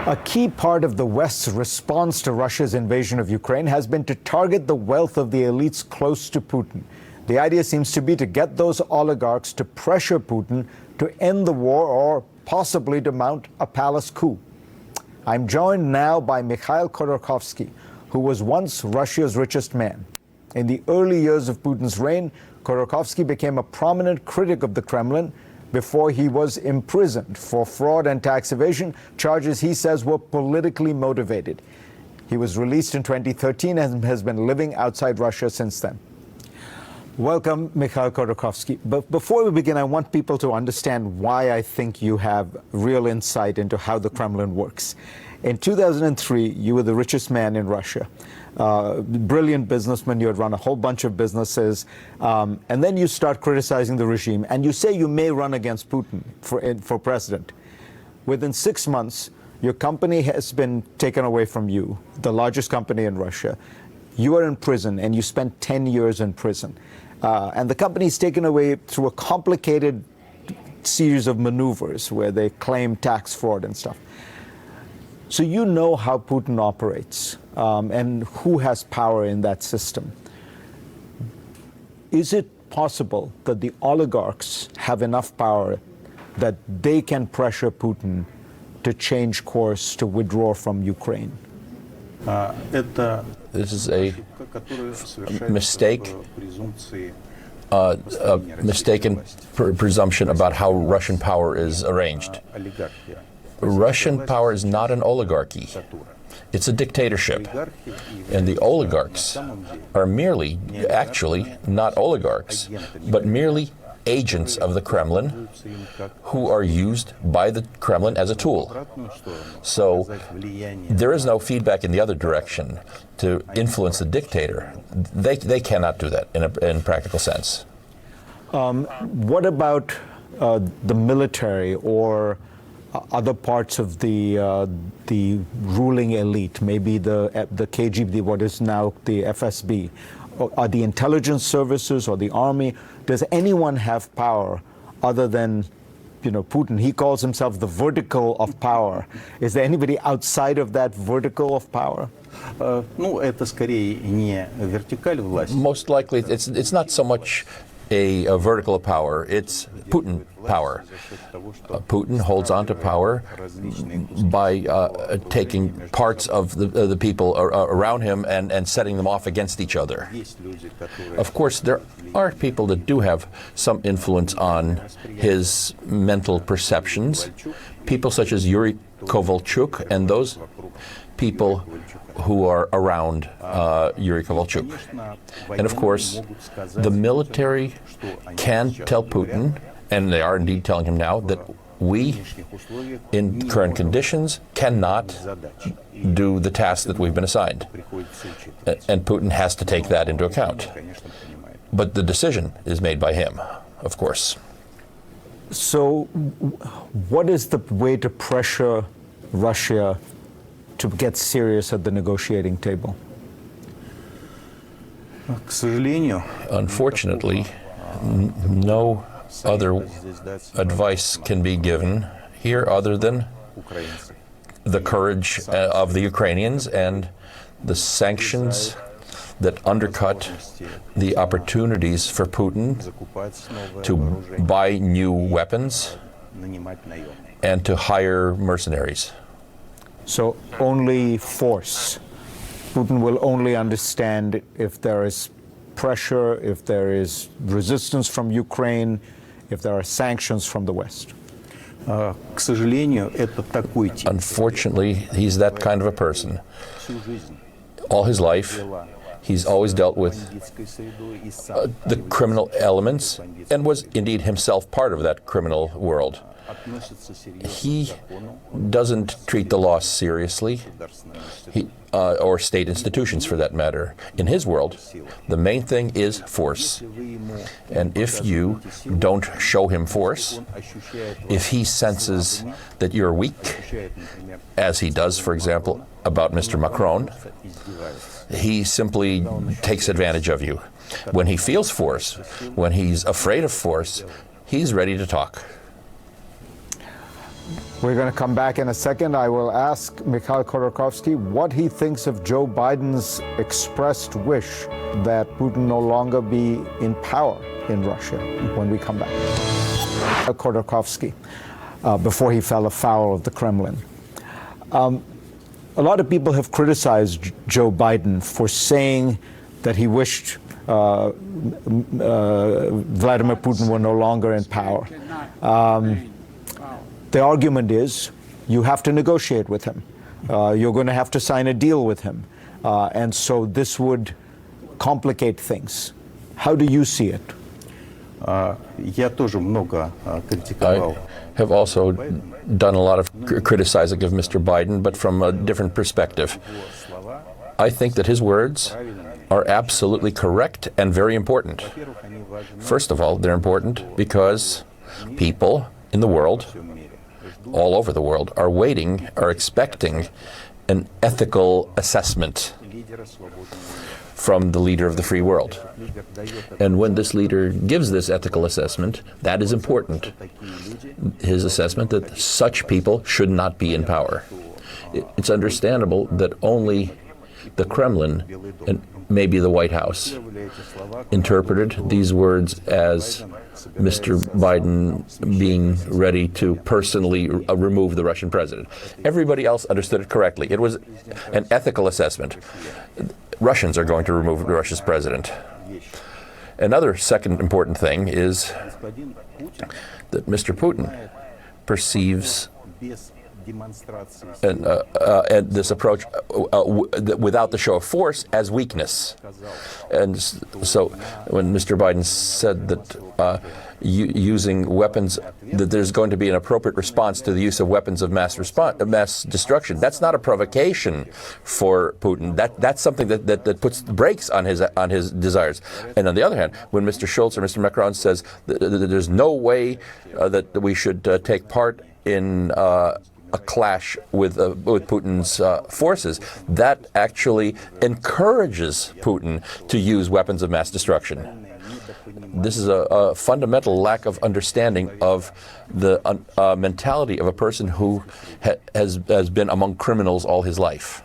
A key part of the West's response to Russia's invasion of Ukraine has been to target the wealth of the elites close to Putin. The idea seems to be to get those oligarchs to pressure Putin to end the war or possibly to mount a palace coup. I'm joined now by Mikhail Khodorkovsky, who was once Russia's richest man. In the early years of Putin's reign, Khodorkovsky became a prominent critic of the Kremlin before he was imprisoned for fraud and tax evasion, charges he says were politically motivated. He was released in 2013 and has been living outside Russia since then. Welcome, Mikhail Khodorkovsky. But before we begin, I want people to understand why I think you have real insight into how the Kremlin works. In 2003, you were the richest man in Russia. Brilliant businessman, you had run a whole bunch of businesses, and then you start criticizing the regime, and you say you may run against Putin for president. Within 6 months, your company has been taken away from you, the largest company in Russia. You are in prison, and you spent 10 years in prison. And the company is taken away through a complicated series of maneuvers where they claim tax fraud and stuff. So you know how Putin operates and who has power in that system. Is it possible that the oligarchs have enough power that they can pressure Putin to change course, to withdraw from Ukraine? This is a mistake, a mistaken presumption about how Russian power is arranged. Russian power is not an oligarchy. It's a dictatorship. And the oligarchs are merely, actually, not oligarchs, but merely agents of the Kremlin who are used by the Kremlin as a tool. So there is no feedback in the other direction to influence the dictator. They cannot do that in practical sense. What about the military or other parts of the ruling elite, maybe the KGB, what is now the FSB, or the intelligence services or the army? Does anyone have power other than, Putin? He calls himself the vertical of power. Is there anybody outside of that vertical of power? Most likely, it's not so much a vertical of power, it's Putin power. Putin holds on to power by taking parts of the people around him and setting them off against each other. Of course, there are people that do have some influence on his mental perceptions, people such as Yuri Kovalchuk and those people who are around Yuri Kovalchuk. And of course, the military can tell Putin, and they are indeed telling him now, that we, in current conditions, cannot do the task that we've been assigned. And Putin has to take that into account. But the decision is made by him, of course. So what is the way to pressure Russia to get serious at the negotiating table? Unfortunately, no other advice can be given here other than the courage of the Ukrainians and the sanctions that undercut the opportunities for Putin to buy new weapons and to hire mercenaries. So only force. Putin will only understand if there is pressure, if there is resistance from Ukraine, if there are sanctions from the West. Unfortunately, he's that kind of a person. All his life, he's always dealt with the criminal elements and was indeed himself part of that criminal world. He doesn't treat the law seriously, or state institutions for that matter. In his world, the main thing is force. And if you don't show him force, if he senses that you're weak, as he does, for example, about Mr. Macron, he simply takes advantage of you. When he feels force, when he's afraid of force, he's ready to talk. We're going to come back in a second. I will ask Mikhail Khodorkovsky what he thinks of Joe Biden's expressed wish that Putin no longer be in power in Russia when we come back. Khodorkovsky, before he fell afoul of the Kremlin. A lot of people have criticized Joe Biden for saying that he wished Vladimir Putin were no longer in power. The argument is you have to negotiate with him. You're going to have to sign a deal with him. And so this would complicate things. How do you see it? I have also done a lot of criticizing of Mr. Biden, but from a different perspective. I think that his words are absolutely correct and very important. First of all, they're important because people in the world, all over the world, are expecting an ethical assessment from the leader of the free world. And when this leader gives this ethical assessment, that is important. His assessment that such people should not be in power. It's understandable that only the Kremlin and maybe the White House interpreted these words as Mr. Biden being ready to personally remove the Russian president. Everybody else understood it correctly. It was an ethical assessment. Russians are going to remove Russia's president. Another second important thing is that Mr. Putin perceives and this approach without the show of force as weakness. And so when Mr. Biden said that using weapons, that there's going to be an appropriate response to the use of weapons of mass destruction, that's not a provocation for Putin. That's something that puts brakes on his desires. And on the other hand, when Mr. Schultz or Mr. Macron says that there's no way that we should take part in a clash with Putin's forces, that actually encourages Putin to use weapons of mass destruction. This is a fundamental lack of understanding of the mentality of a person who has been among criminals all his life.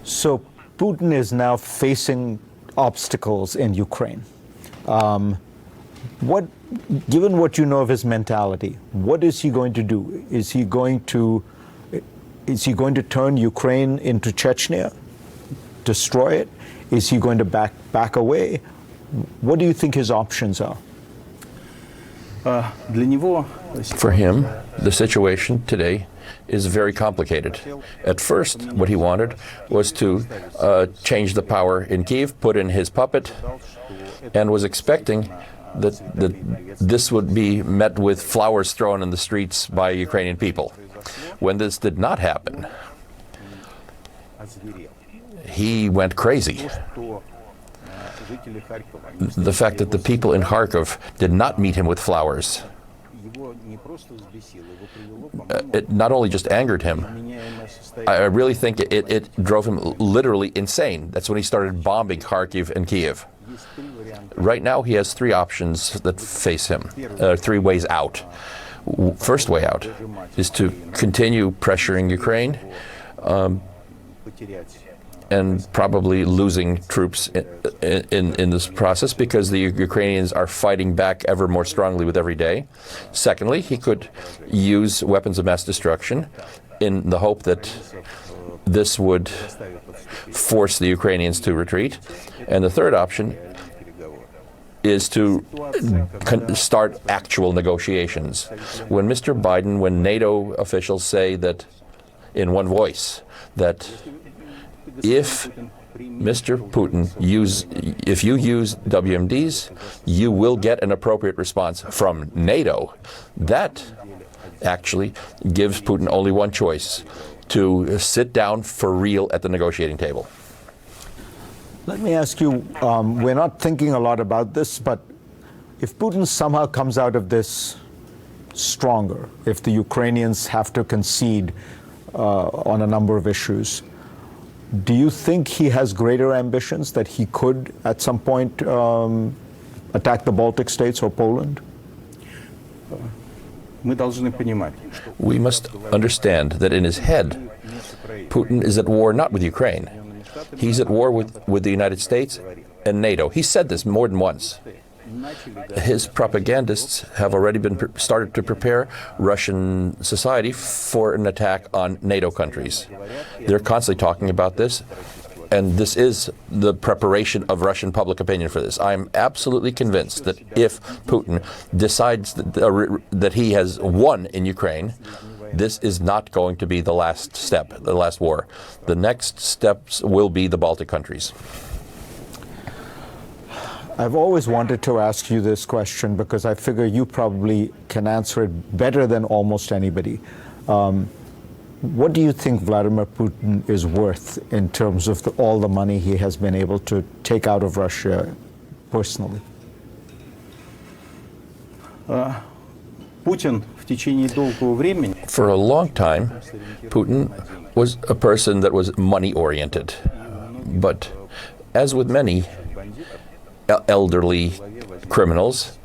So Putin is now facing obstacles in Ukraine. Given what you know of his mentality, what is he going to do? Is he going to turn Ukraine into Chechnya, destroy it? Is he going to back away? What do you think his options are? For him, the situation today is very complicated. At first, what he wanted was to change the power in Kyiv, put in his puppet, and was expecting that this would be met with flowers thrown in the streets by Ukrainian people. When this did not happen, he went crazy. The fact that the people in Kharkov did not meet him with flowers, it not only just angered him, I really think it drove him literally insane. That's when he started bombing Kharkiv and Kiev. Right now, he has three options that face him, three ways out. First way out is to continue pressuring Ukraine and probably losing troops in this process because the Ukrainians are fighting back ever more strongly with every day. Secondly, he could use weapons of mass destruction in the hope that this would force the Ukrainians to retreat. And the third option is to start actual negotiations. When Mr. Biden, when NATO officials say that in one voice, that if Mr. Putin if you use WMDs, you will get an appropriate response from NATO, that actually gives Putin only one choice: to sit down for real at the negotiating table. Let me ask you, we're not thinking a lot about this, but if Putin somehow comes out of this stronger, if the Ukrainians have to concede on a number of issues, do you think he has greater ambitions, that he could at some point attack the Baltic states or Poland? We must understand that in his head, Putin is at war not with Ukraine. He's at war with the United States and NATO. He said this more than once. His propagandists have already started to prepare Russian society for an attack on NATO countries. They're constantly talking about this, and this is the preparation of Russian public opinion for this. I'm absolutely convinced that if Putin decides that he has won in Ukraine, this is not going to be the last step, the last war. The next steps will be the Baltic countries. I've always wanted to ask you this question because I figure you probably can answer it better than almost anybody. What do you think Vladimir Putin is worth in terms of all the money he has been able to take out of Russia personally? For a long time, Putin was a person that was money-oriented. But as with many elderly criminals,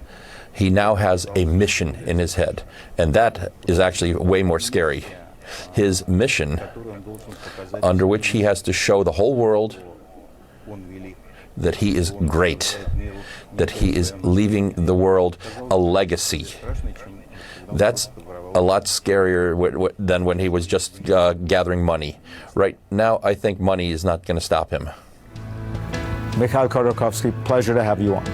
he now has a mission in his head, and that is actually way more scary. His mission, under which he has to show the whole world that he is great, that he is leaving the world a legacy. That's a lot scarier than when he was just gathering money. Right now, I think money is not going to stop him. Mikhail Khodorkovsky, pleasure to have you on.